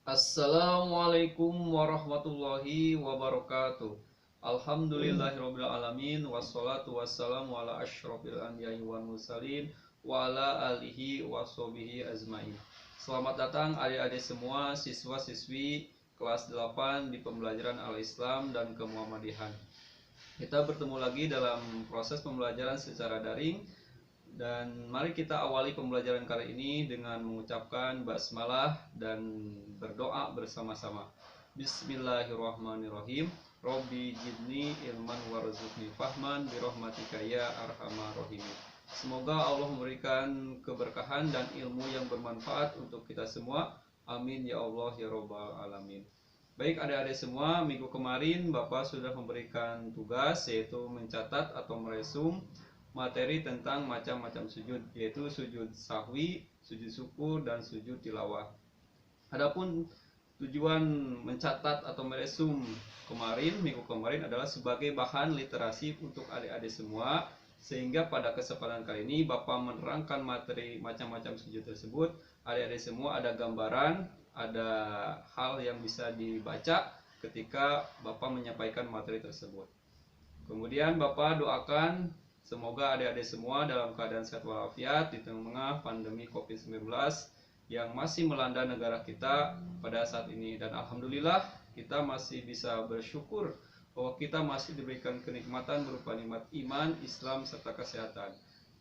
Assalamualaikum warahmatullahi wabarakatuh. Alhamdulillahirabbil alamin wassalatu wassalamu ala asyrofil anbiya'i wal mursalin wa ala alihi washabihi azmain. Selamat datang adik-adik semua, siswa-siswi kelas 8 di pembelajaran Al-Islam dan Kemuhammadihan. Kita bertemu lagi dalam proses pembelajaran secara daring. Dan mari kita awali pembelajaran kali ini dengan mengucapkan basmalah dan berdoa bersama-sama. Bismillahirrahmanirrahim. Robbi jidni ilman warzuqni fahman birahmatika ya arhamar rahimin. Semoga Allah memberikan keberkahan dan ilmu yang bermanfaat untuk kita semua. Amin ya Allah ya Rabbal alamin. Baik adik-adik semua, minggu kemarin Bapak sudah memberikan tugas yaitu mencatat atau meresum materi tentang macam-macam sujud, yaitu sujud sahwi, sujud syukur, dan sujud tilawah. Adapun tujuan mencatat atau meresum minggu kemarin adalah sebagai bahan literasi untuk adik-adik semua, sehingga pada kesempatan kali ini Bapak menerangkan materi macam-macam sujud tersebut. Adik-adik semua ada gambaran, ada hal yang bisa dibaca ketika Bapak menyampaikan materi tersebut. Kemudian Bapak doakan semoga adik-adik semua dalam keadaan sehat walafiat di tengah pandemi COVID-19 yang masih melanda negara kita pada saat ini. Dan alhamdulillah kita masih bisa bersyukur bahwa kita masih diberikan kenikmatan berupa nikmat iman, Islam, serta kesehatan.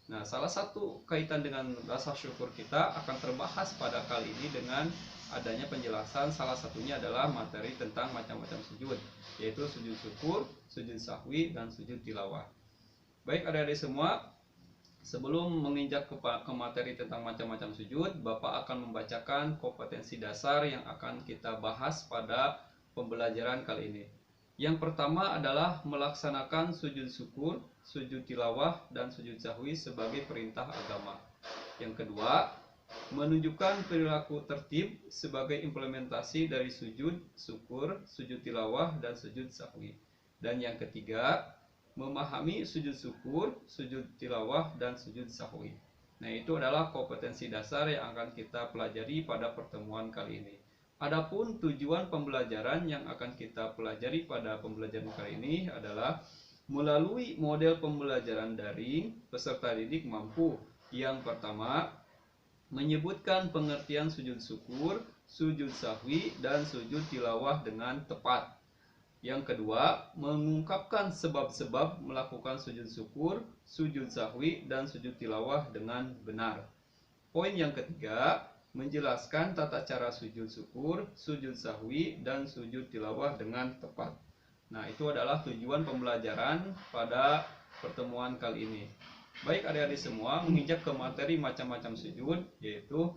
Nah, salah satu kaitan dengan rasa syukur kita akan terbahas pada kali ini dengan adanya penjelasan, salah satunya adalah materi tentang macam-macam sujud, yaitu sujud syukur, sujud sahwi, dan sujud tilawah. Baik adik-adik semua, sebelum menginjak ke materi tentang macam-macam sujud, Bapak akan membacakan kompetensi dasar yang akan kita bahas pada pembelajaran kali ini. Yang pertama adalah melaksanakan sujud syukur, sujud tilawah, dan sujud sahwi sebagai perintah agama. Yang kedua, menunjukkan perilaku tertib sebagai implementasi dari sujud syukur, sujud tilawah, dan sujud sahwi. Dan yang ketiga, memahami sujud syukur, sujud tilawah, dan sujud sahwi. Nah, itu adalah kompetensi dasar yang akan kita pelajari pada pertemuan kali ini. Adapun tujuan pembelajaran yang akan kita pelajari pada pembelajaran kali ini adalah melalui model pembelajaran daring, peserta didik mampu yang pertama menyebutkan pengertian sujud syukur, sujud sahwi, dan sujud tilawah dengan tepat. Yang kedua, mengungkapkan sebab-sebab melakukan sujud syukur, sujud sahwi, dan sujud tilawah dengan benar. Poin yang ketiga, menjelaskan tata cara sujud syukur, sujud sahwi, dan sujud tilawah dengan tepat. Nah, itu adalah tujuan pembelajaran pada pertemuan kali ini. Baik adik-adik semua, menginjak ke materi macam-macam sujud, yaitu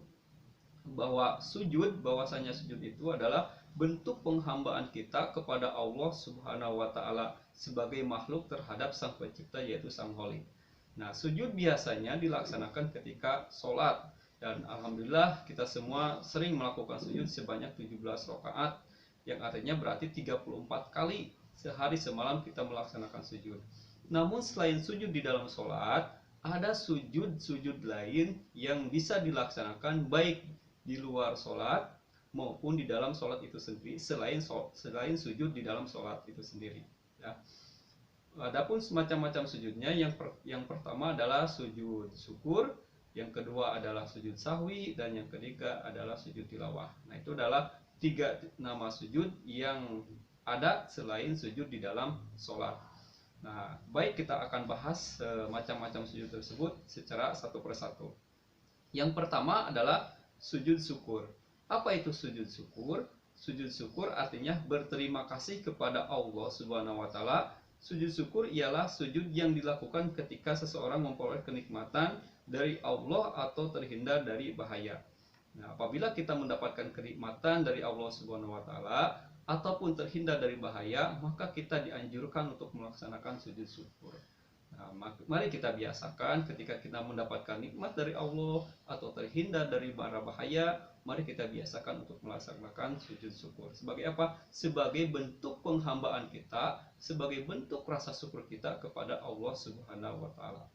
bahwasanya sujud itu adalah bentuk penghambaan kita kepada Allah Subhanahu wa taala sebagai makhluk terhadap Sang Pencipta, yaitu Sang Khalik. Nah, sujud biasanya dilaksanakan ketika sholat, dan alhamdulillah kita semua sering melakukan sujud sebanyak 17 rakaat, yang artinya berarti 34 kali sehari semalam kita melaksanakan sujud. Namun selain sujud di dalam sholat, ada sujud-sujud lain yang bisa dilaksanakan baik di luar sholat maupun di dalam sholat itu sendiri, selain sujud di dalam sholat itu sendiri. Ya. Adapun semacam-macam sujudnya, yang pertama adalah sujud syukur, yang kedua adalah sujud sahwi, dan yang ketiga adalah sujud tilawah. Nah, itu adalah 3 nama sujud yang ada selain sujud di dalam sholat. Nah, baik, kita akan bahas macam-macam sujud tersebut secara satu persatu. Yang pertama adalah sujud syukur. Apa itu sujud syukur? Sujud syukur artinya berterima kasih kepada Allah Subhanahu wa taala. Sujud syukur ialah sujud yang dilakukan ketika seseorang memperoleh kenikmatan dari Allah atau terhindar dari bahaya. Nah, apabila kita mendapatkan kenikmatan dari Allah Subhanahu wa taala ataupun terhindar dari bahaya, maka kita dianjurkan untuk melaksanakan sujud syukur. Nah, mari kita biasakan ketika kita mendapatkan nikmat dari Allah atau terhindar dari bara bahaya, mari kita biasakan untuk melaksanakan sujud syukur. Sebagai apa? Sebagai bentuk penghambaan kita, sebagai bentuk rasa syukur kita kepada Allah Subhanahu wa taala.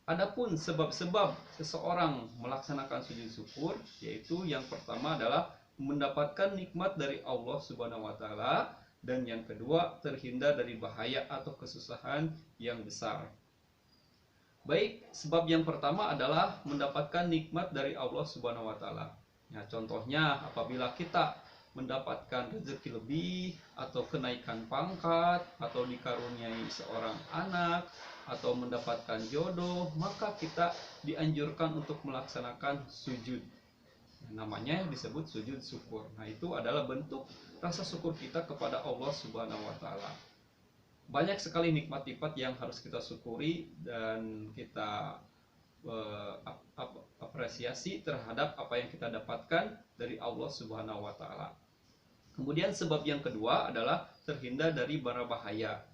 Adapun sebab-sebab seseorang melaksanakan sujud syukur, yaitu yang pertama adalah mendapatkan nikmat dari Allah Subhanahu wa taala, dan yang kedua terhindar dari bahaya atau kesusahan yang besar. Baik, sebab yang pertama adalah mendapatkan nikmat dari Allah Subhanahu wa taala. Ya, contohnya apabila kita mendapatkan rezeki lebih atau kenaikan pangkat atau dikaruniai seorang anak atau mendapatkan jodoh, maka kita dianjurkan untuk melaksanakan sujud. Namanya disebut sujud syukur. Nah, itu adalah bentuk rasa syukur kita kepada Allah Subhanahu wa taala. Banyak sekali nikmat-nikmat yang harus kita syukuri dan kita apresiasi terhadap apa yang kita dapatkan dari Allah Subhanahu wa taala. Kemudian sebab yang kedua adalah terhindar dari bara bahaya.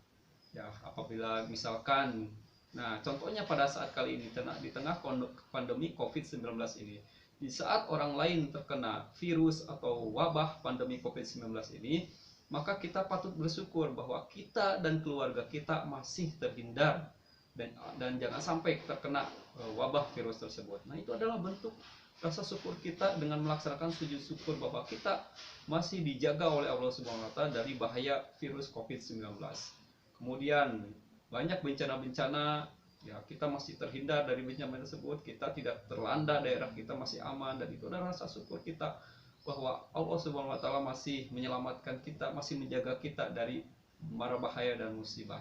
Ya, apabila misalkan, nah contohnya pada saat kali ini di tengah pandemi COVID-19 ini, di saat orang lain terkena virus atau wabah pandemi COVID-19 ini, maka kita patut bersyukur bahwa kita dan keluarga kita masih terhindar dan jangan sampai terkena wabah virus tersebut. Nah, itu adalah bentuk rasa syukur kita dengan melaksanakan sujud syukur bahwa kita masih dijaga oleh Allah Subhanahu wa taala dari bahaya virus COVID-19. Kemudian banyak bencana-bencana, ya kita masih terhindar dari bencana tersebut, kita tidak terlanda, daerah kita masih aman, dan itu adalah rasa syukur kita bahwa Allah Subhanahu wa taala masih menyelamatkan kita, masih menjaga kita dari mara bahaya dan musibah.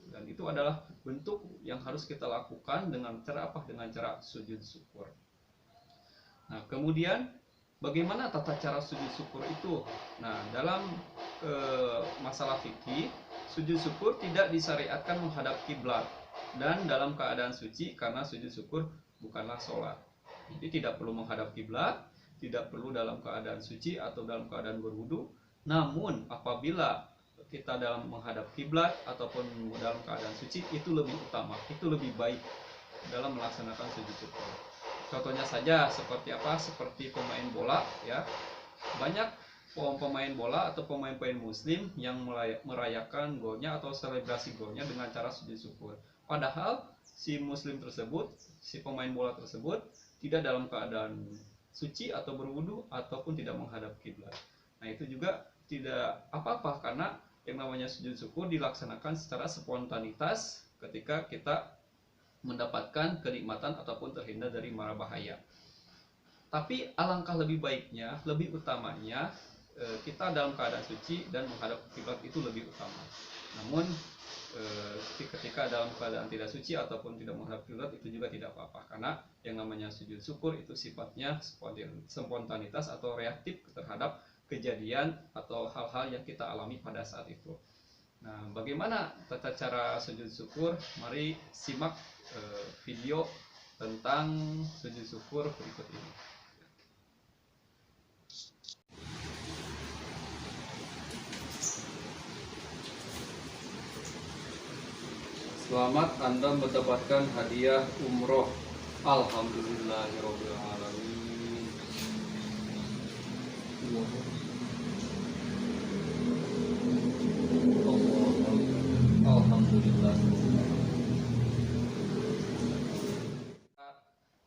Dan itu adalah bentuk yang harus kita lakukan dengan cara apa? Dengan cara sujud syukur. Nah, kemudian bagaimana tata cara sujud syukur itu? Nah, dalam masalah fikih, sujud syukur tidak disyariatkan menghadap kiblat dan dalam keadaan suci, karena sujud syukur bukanlah sholat. Jadi tidak perlu menghadap kiblat, tidak perlu dalam keadaan suci atau dalam keadaan berwudu. Namun apabila kita dalam menghadap kiblat ataupun dalam keadaan suci, itu lebih utama, itu lebih baik dalam melaksanakan sujud syukur. Contohnya saja seperti apa? Seperti pemain bola, ya. Banyak pemain bola atau pemain-pemain muslim yang merayakan golnya atau selebrasi golnya dengan cara sujud syukur. Padahal si muslim tersebut, si pemain bola tersebut tidak dalam keadaan suci atau berwudu ataupun tidak menghadap kiblat. Nah, itu juga tidak apa-apa, karena yang namanya sujud syukur dilaksanakan secara spontanitas ketika kita mendapatkan kenikmatan ataupun terhindar dari mara bahaya. Tapi alangkah lebih baiknya, lebih utamanya kita dalam keadaan suci dan menghadap kiblat itu lebih utama. Namun ketika dalam keadaan tidak suci ataupun tidak menghadap kiblat itu juga tidak apa-apa, karena yang namanya sujud syukur itu sifatnya spontanitas atau reaktif terhadap kejadian atau hal-hal yang kita alami pada saat itu. Nah, bagaimana tata cara sujud syukur? Mari simak video tentang sujud syukur berikut ini. Selamat Anda mendapatkan hadiah umroh. Alhamdulillahirabbil alamin. Alhamdulillah.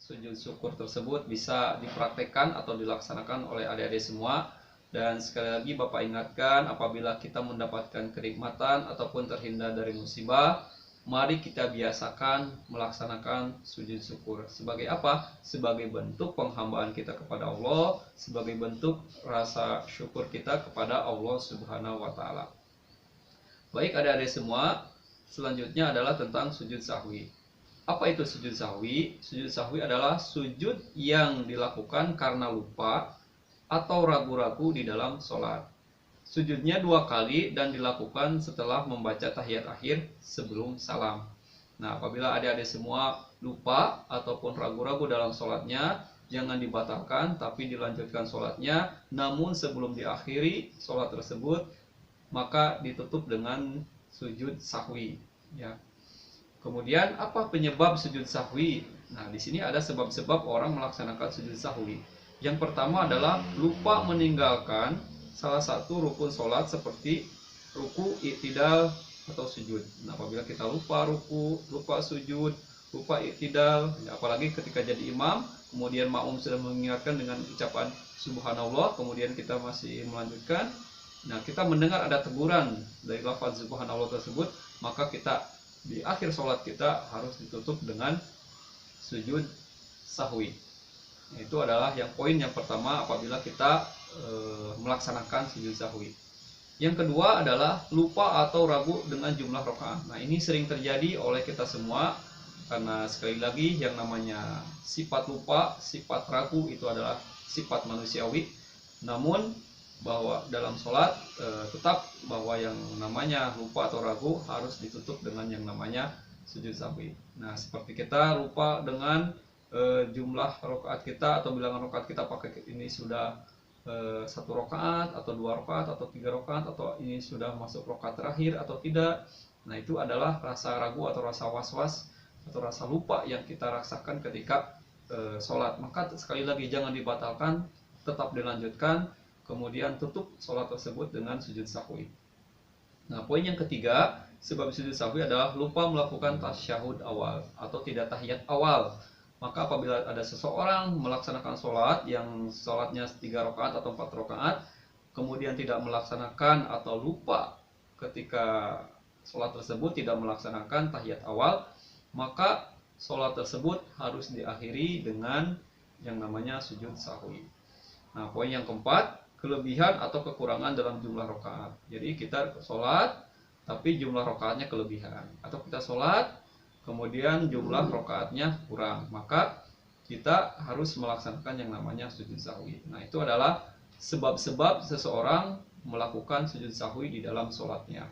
Sujud syukur tersebut bisa dipraktekkan atau dilaksanakan oleh adik-adik semua. Dan sekali lagi Bapak ingatkan, apabila kita mendapatkan kenikmatan ataupun terhindar dari musibah, mari kita biasakan melaksanakan sujud syukur. Sebagai apa? Sebagai bentuk penghambaan kita kepada Allah, sebagai bentuk rasa syukur kita kepada Allah Subhanahu wa taala. Baik adik-adik semua, selanjutnya adalah tentang sujud sahwi. Apa itu sujud sahwi? Sujud sahwi adalah sujud yang dilakukan karena lupa atau ragu-ragu di dalam sholat. Sujudnya 2 kali dan dilakukan setelah membaca tahiyat akhir sebelum salam. Nah, apabila adik-adik semua lupa ataupun ragu-ragu dalam sholatnya, jangan dibatalkan tapi dilanjutkan sholatnya. Namun sebelum diakhiri sholat tersebut, maka ditutup dengan sujud sahwi. Ya. Kemudian apa penyebab sujud sahwi? Nah, di sini ada sebab-sebab orang melaksanakan sujud sahwi. Yang pertama adalah lupa meninggalkan salah satu rukun sholat seperti ruku, i'tidal, atau sujud. Nah, apabila kita lupa ruku, lupa sujud, lupa i'tidal, ya, apalagi ketika jadi imam, kemudian makmum sudah mengingatkan dengan ucapan subhanallah, kemudian kita masih melanjutkan. Nah, kita mendengar ada teguran dari lafaz subhanallah tersebut, maka kita di akhir sholat kita harus ditutup dengan sujud sahwi. Itu adalah yang poin yang pertama apabila kita melaksanakan sujud sahwi. Yang kedua adalah lupa atau ragu dengan jumlah rakaat. Nah, ini sering terjadi oleh kita semua karena sekali lagi yang namanya sifat lupa, sifat ragu itu adalah sifat manusiawi. Namun bahwa dalam sholat tetap bahwa yang namanya lupa atau ragu harus ditutup dengan yang namanya sujud sahwi. Nah, seperti kita lupa dengan jumlah rakaat kita atau bilangan rakaat kita pakai ini sudah 1 rakaat atau 2 rakaat atau 3 rakaat atau ini sudah masuk rakaat terakhir atau tidak. Nah, itu adalah rasa ragu atau rasa was-was atau rasa lupa yang kita rasakan ketika sholat. Maka sekali lagi jangan dibatalkan, tetap dilanjutkan, kemudian tutup sholat tersebut dengan sujud sahwi. Nah, poin yang ketiga sebab sujud sahwi adalah lupa melakukan tasyahud awal atau tidak tahiyat awal. Maka apabila ada seseorang melaksanakan sholat yang sholatnya 3 rakaat atau 4 rakaat, kemudian tidak melaksanakan atau lupa ketika sholat tersebut tidak melaksanakan tahiyat awal, maka sholat tersebut harus diakhiri dengan yang namanya sujud sahwi. Nah, poin yang keempat, kelebihan atau kekurangan dalam jumlah rakaat. Jadi kita sholat tapi jumlah rakaatnya kelebihan, atau kita sholat kemudian jumlah rakaatnya kurang, maka kita harus melaksanakan yang namanya sujud sahwi. Nah, itu adalah sebab-sebab seseorang melakukan sujud sahwi di dalam sholatnya.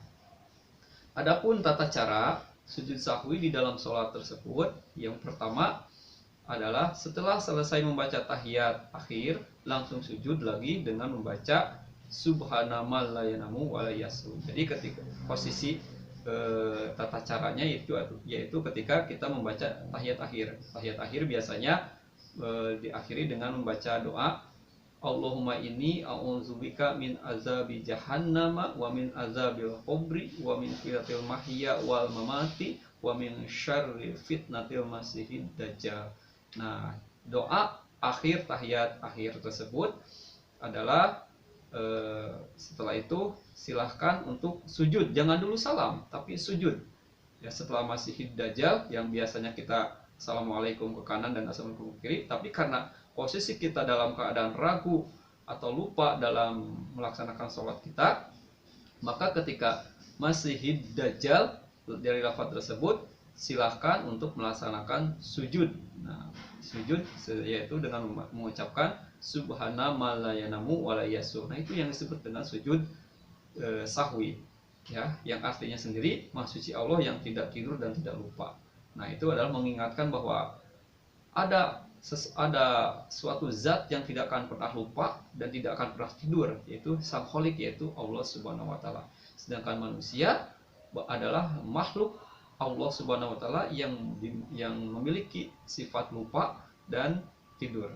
Adapun tata cara sujud sahwi di dalam sholat tersebut, yang pertama adalah setelah selesai membaca tahiyat akhir, langsung sujud lagi dengan membaca subhanamal la yanamu wa la yasu. Jadi ketika posisi tata caranya yaitu ketika kita membaca tahiyat akhir. Tahiyat akhir biasanya diakhiri dengan membaca doa Allahumma inni a'udzubika min azabi jahannama wa min azabil qabri wa min fitnatil mahya wal mamati wa min syarri fitnatil masihid dajjal. Nah, doa akhir tahiyat akhir tersebut adalah setelah itu silahkan untuk sujud, jangan dulu salam tapi sujud ya, setelah masihid dajjal yang biasanya kita assalamualaikum ke kanan dan assalamualaikum ke kiri, tapi karena posisi kita dalam keadaan ragu atau lupa dalam melaksanakan sholat kita, maka ketika masihid dajjal dari lafaz tersebut silahkan untuk melaksanakan sujud. Nah, sujud yaitu dengan mengucapkan subhanamal la yanamu wa la yasu. Nah, itu yang disebut dengan sujud sahwi ya, yang artinya sendiri Maha Suci Allah yang tidak tidur dan tidak lupa. Nah, itu adalah mengingatkan bahwa ada suatu zat yang tidak akan pernah lupa dan tidak akan pernah tidur, yaitu Sang Khalik, yaitu Allah Subhanahu wa taala. Sedangkan manusia adalah makhluk Allah Subhanahu wa taala yang memiliki sifat lupa dan tidur.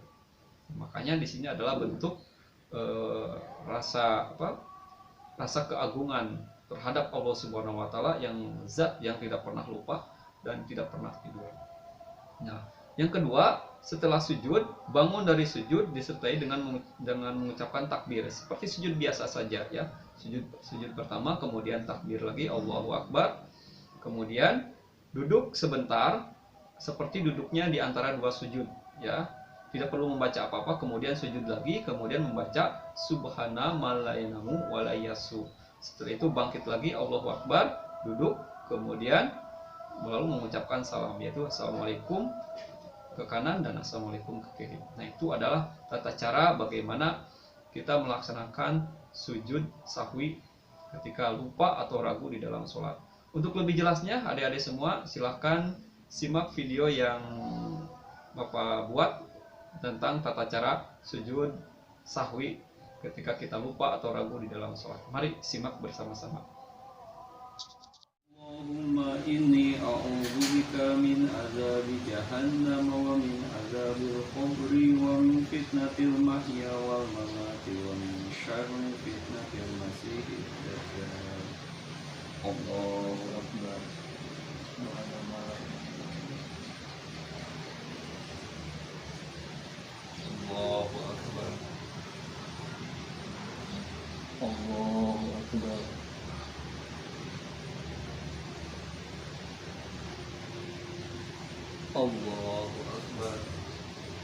Makanya di sini adalah bentuk rasa keagungan terhadap Allah Subhanahu wa taala yang zat yang tidak pernah lupa dan tidak pernah tidur. Nah, yang kedua, setelah sujud, bangun dari sujud disertai dengan mengucapkan takbir seperti sujud biasa saja ya. Sujud pertama, kemudian takbir lagi Allahu Akbar. Kemudian duduk sebentar seperti duduknya di antara dua sujud ya. Tidak perlu membaca apa-apa, kemudian sujud lagi, kemudian membaca subhana malayanamu walayasu. Setelah itu bangkit lagi Allahu Akbar, duduk, kemudian lalu mengucapkan salam, yaitu assalamualaikum ke kanan dan assalamualaikum ke kiri. Nah, itu adalah tata cara bagaimana kita melaksanakan sujud sahwi ketika lupa atau ragu di dalam sholat. Untuk lebih jelasnya, adik-adik semua silahkan simak video yang Bapak buat tentang tata cara sujud sahwi ketika kita lupa atau ragu di dalam sholat. Mari simak bersama-sama. Allahumma inni a'udzubika min azabi jahannam wa min azabil qabri wa min fitnatil mahya wal mamati wa min syarri fitnatil masihid dajjal. Allahu Akbar. Allahu Akbar.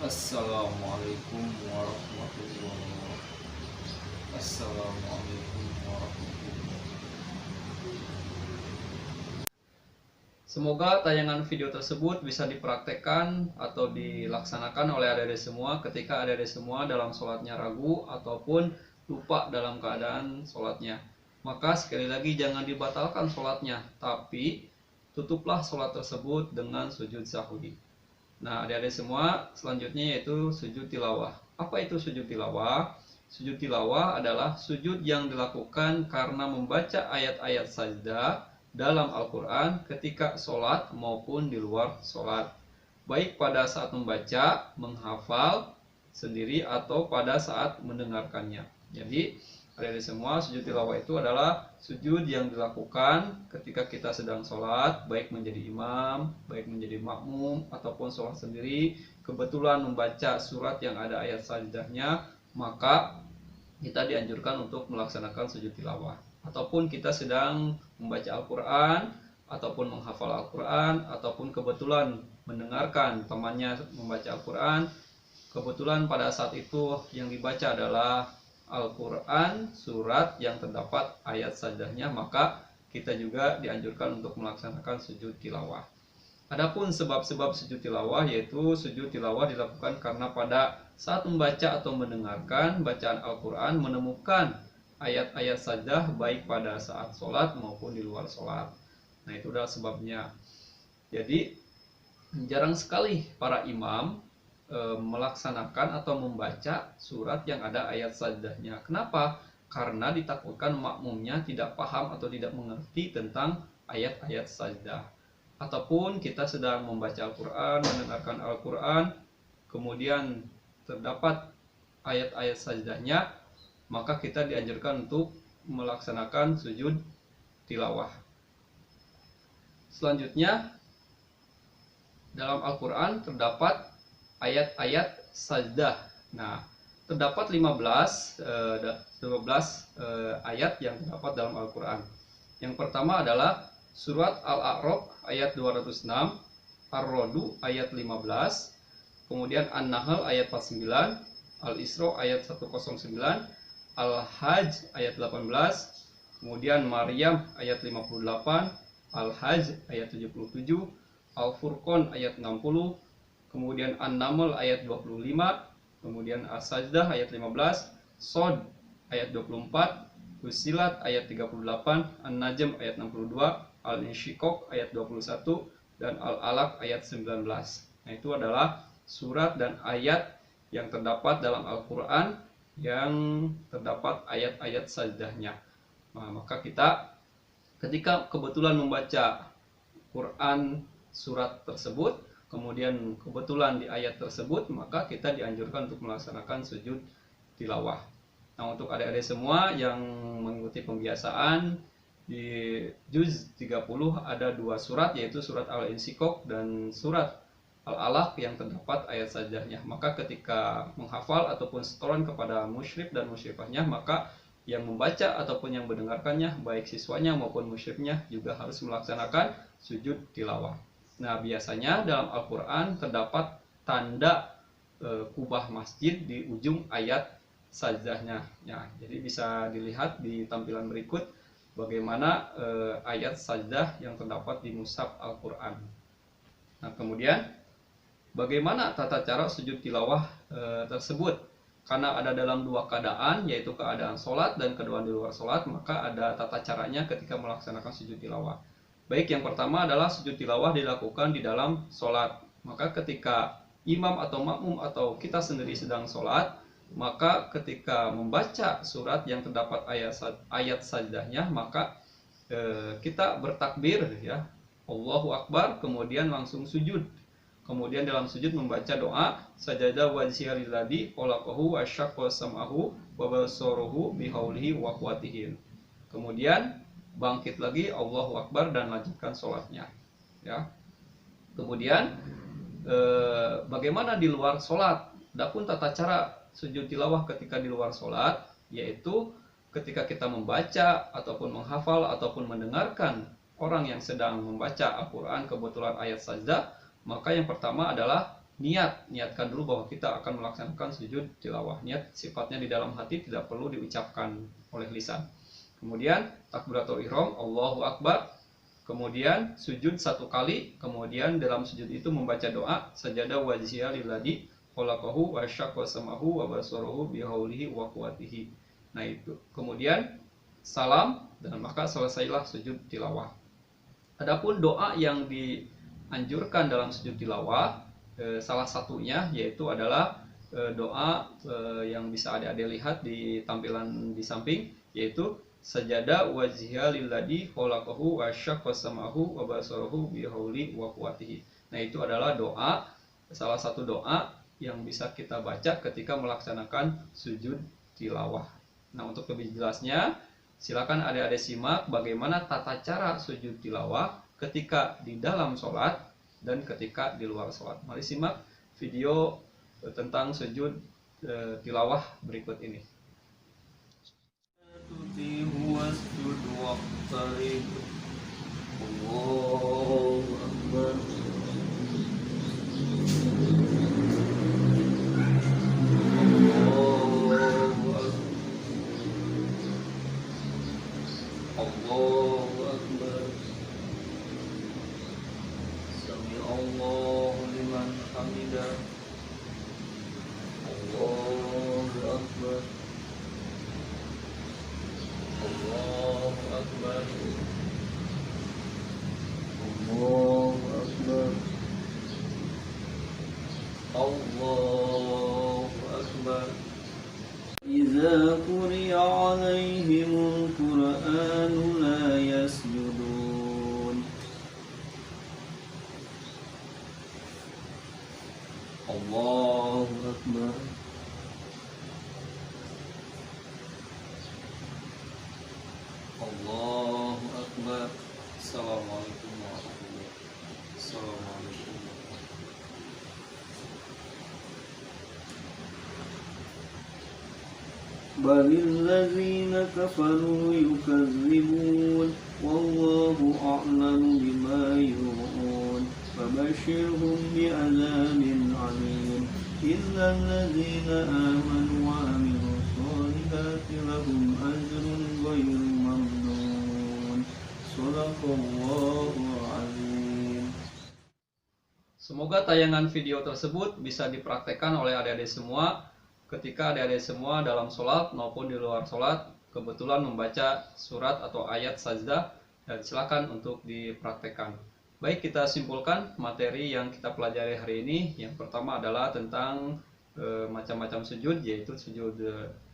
Assalamualaikum warahmatullahi wabarakatuh. Assalamualaikum warahmatullahi Semoga tayangan video tersebut bisa dipraktekkan atau dilaksanakan oleh adik-adik semua ketika adik-adik semua dalam sholatnya ragu ataupun lupa dalam keadaan sholatnya. Maka sekali lagi jangan dibatalkan sholatnya, tapi tutuplah sholat tersebut dengan sujud sahwi. Nah, adik-adik semua, selanjutnya yaitu sujud tilawah. Apa itu sujud tilawah? Sujud tilawah adalah sujud yang dilakukan karena membaca ayat-ayat sajdah dalam Al-Quran ketika sholat maupun di luar sholat, baik pada saat membaca, menghafal sendiri atau pada saat mendengarkannya. Jadi adik-adik semua, sujud tilawah itu adalah sujud yang dilakukan ketika kita sedang sholat, baik menjadi imam, baik menjadi makmum, ataupun sholat sendiri, kebetulan membaca surat yang ada ayat sajdahnya, maka kita dianjurkan untuk melaksanakan sujud tilawah. Ataupun kita sedang membaca Al-Quran, ataupun menghafal Al-Quran, ataupun kebetulan mendengarkan temannya membaca Al-Quran, kebetulan pada saat itu yang dibaca adalah Al-Quran, surat yang terdapat ayat sajdahnya, maka kita juga dianjurkan untuk melaksanakan sujud tilawah. Adapun sebab-sebab sujud tilawah, yaitu sujud tilawah dilakukan karena pada saat membaca atau mendengarkan bacaan Al-Quran menemukan ayat-ayat sajdah baik pada saat sholat maupun di luar sholat. Nah, itu adalah sebabnya. Jadi jarang sekali para imam melaksanakan atau membaca surat yang ada ayat sajdahnya. Kenapa? Karena ditakutkan makmumnya tidak paham atau tidak mengerti tentang ayat-ayat sajdah. Ataupun kita sedang membaca Al-Quran, mendengarkan Al-Quran, kemudian terdapat ayat-ayat sajdahnya, maka kita dianjurkan untuk melaksanakan sujud tilawah. Selanjutnya, dalam Al-Quran terdapat ayat-ayat sajdah. Nah, terdapat 15 ayat yang terdapat dalam Al-Quran. Yang pertama adalah surat Al-A'raf ayat 206, Ar-Rodu ayat 15, kemudian An-Nahl ayat 49, Al-Isra ayat 109, Al-Hajj ayat 18, kemudian Maryam ayat 58, Al-Hajj ayat 77, Al-Furqan ayat 60, kemudian An-Naml ayat 25, kemudian As-Sajdah ayat 15, Shad ayat 24, Fussilat ayat 38, An-Najm ayat 62, Al-Insyiqaq ayat 21, dan Al-Alaq ayat 19. Nah, itu adalah surat dan ayat yang terdapat dalam Al-Quran yang terdapat ayat-ayat sajdahnya. Nah, maka kita ketika kebetulan membaca Quran surat tersebut, kemudian kebetulan di ayat tersebut, maka kita dianjurkan untuk melaksanakan sujud tilawah. Nah, untuk adik-adik semua yang mengikuti pembiasaan, di juz 30 ada 2 surat, yaitu surat Al-Insyiqaq dan surat Al-Alaq yang terdapat ayat sajdahnya. Maka ketika menghafal ataupun setoran kepada musyrif dan musyrifahnya, maka yang membaca ataupun yang mendengarkannya, baik siswanya maupun musyrifnya, juga harus melaksanakan sujud tilawah. Nah, biasanya dalam Al-Quran terdapat tanda kubah masjid di ujung ayat sajdahnya. Ya, jadi bisa dilihat di tampilan berikut bagaimana ayat sajdah yang terdapat di mushaf Al-Quran. Nah, kemudian bagaimana tata cara sujud tilawah tersebut? Karena ada dalam 2 keadaan, yaitu keadaan sholat dan keadaan di luar sholat, maka ada tata caranya ketika melaksanakan sujud tilawah. Baik, yang pertama adalah sujud tilawah dilakukan di dalam sholat. Maka ketika imam atau makmum atau kita sendiri sedang sholat, maka ketika membaca surat yang terdapat ayat sajdahnya, maka kita bertakbir, ya, Allahu Akbar, kemudian langsung sujud. Kemudian dalam sujud membaca doa sajada wajhiyal ladzi khalaqahu wa syaqqa sam'ahu wa basarahu bihaulihi wa quwwatihi. Kemudian bangkit lagi Allahu Akbar dan lanjutkan sholatnya, ya. Kemudian bagaimana di luar sholat? Adapun tata cara sujud tilawah ketika di luar sholat, yaitu ketika kita membaca ataupun menghafal ataupun mendengarkan orang yang sedang membaca Al-Quran kebetulan ayat sajdah, Maka yang pertama adalah niatkan dulu bahwa kita akan melaksanakan sujud tilawah. Niat sifatnya di dalam hati, tidak perlu diucapkan oleh lisan. Kemudian takbiratul ihram, Allahu Akbar. Kemudian sujud 1 kali. Kemudian dalam sujud itu membaca doa sajadah wajhiya lilladzi khalaqahu wa syaqqa samahu wa basarahu bihaulihi wa quwwatihi. Nah itu. Kemudian salam dan maka selesailah sujud tilawah. Adapun doa yang dianjurkan dalam sujud tilawah, salah satunya yaitu adalah doa yang bisa adik-adik lihat di tampilan di samping, yaitu sajadah wajhiya lilladzi khalaqahu wa syaqqa samahu wa basarahu bihauli wa quwwatihi. Nah itu adalah doa, salah satu doa yang bisa kita baca ketika melaksanakan sujud tilawah. Nah untuk lebih jelasnya silakan adik-adik simak bagaimana tata cara sujud tilawah ketika di dalam sholat dan ketika di luar sholat. Mari simak video tentang sujud tilawah berikut ini. Allahu Akbar. Sami Allahu liman hamidah. Allahu Akbar. Allahu Akbar. Allahu Akbar. Allahu Akbar. إذا قرئ عليهم القرآن لا يسجدون. الله أكبر. الله أكبر. السلام عليكم ورحمة الله. السلام عليكم. بل الذين كفروا يكذبون والله أعلم بما يوعون فبشرهم بعذاب عليم إلا الذين آمنوا وعملوا الصالحات لهم أجر غير ممنون. صدق الله العظيم. Semoga tayangan video tersebut bisa dipraktekkan oleh adik-adik semua ketika adik-adik semua dalam sholat maupun di luar sholat kebetulan membaca surat atau ayat sajdah, dan silakan untuk dipraktekkan. Baik, kita simpulkan materi yang kita pelajari hari ini. Yang pertama adalah tentang macam-macam sujud, yaitu sujud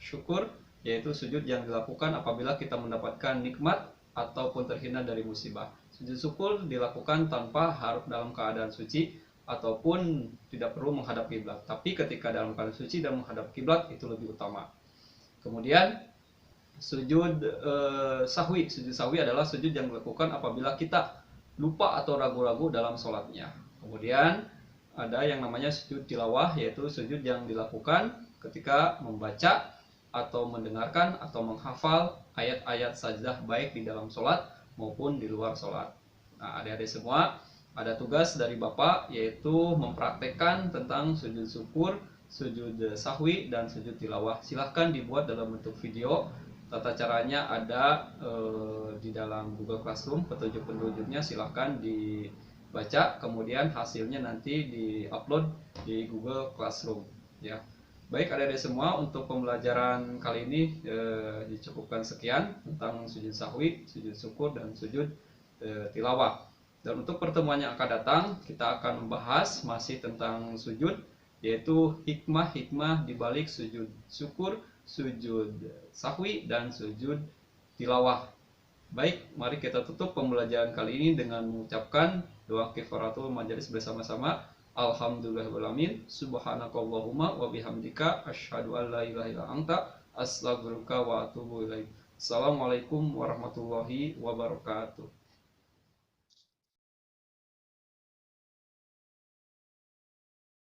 syukur, yaitu sujud yang dilakukan apabila kita mendapatkan nikmat ataupun terhindar dari musibah. Sujud syukur dilakukan tanpa harus dalam keadaan suci ataupun tidak perlu menghadap kiblat. Tapi ketika dalam keadaan suci dan menghadap kiblat itu lebih utama. Kemudian sujud sahwi. Sujud sahwi adalah sujud yang dilakukan apabila kita lupa atau ragu-ragu dalam sholatnya. Kemudian ada yang namanya sujud tilawah, yaitu sujud yang dilakukan ketika membaca atau mendengarkan atau menghafal ayat-ayat sajdah baik di dalam sholat maupun di luar sholat. Nah, adik-adik semua, ada tugas dari Bapak, yaitu mempraktekkan tentang sujud syukur, sujud sahwi, dan sujud tilawah. Silahkan dibuat dalam bentuk video. Tata caranya ada di dalam Google Classroom, petunjuk-petunjuknya silahkan dibaca, kemudian hasilnya nanti di-upload di Google Classroom. Ya. Baik adik-adik semua, untuk pembelajaran kali ini dicukupkan sekian tentang sujud sahwi, sujud syukur, dan sujud tilawah. Dan untuk pertemuan yang akan datang, kita akan membahas masih tentang sujud, yaitu hikmah-hikmah di balik sujud syukur, sujud sahwi, dan sujud tilawah. Baik, mari kita tutup pembelajaran kali ini dengan mengucapkan doa kifaratul majelis bersama-sama. Alhamdulillahirrahmanirrahim. Subhanakallahumma wa bihamdika asyhadu an la ilaha illa anta astaghfiruka wa atubu ilaik. Assalamualaikum warahmatullahi wabarakatuh.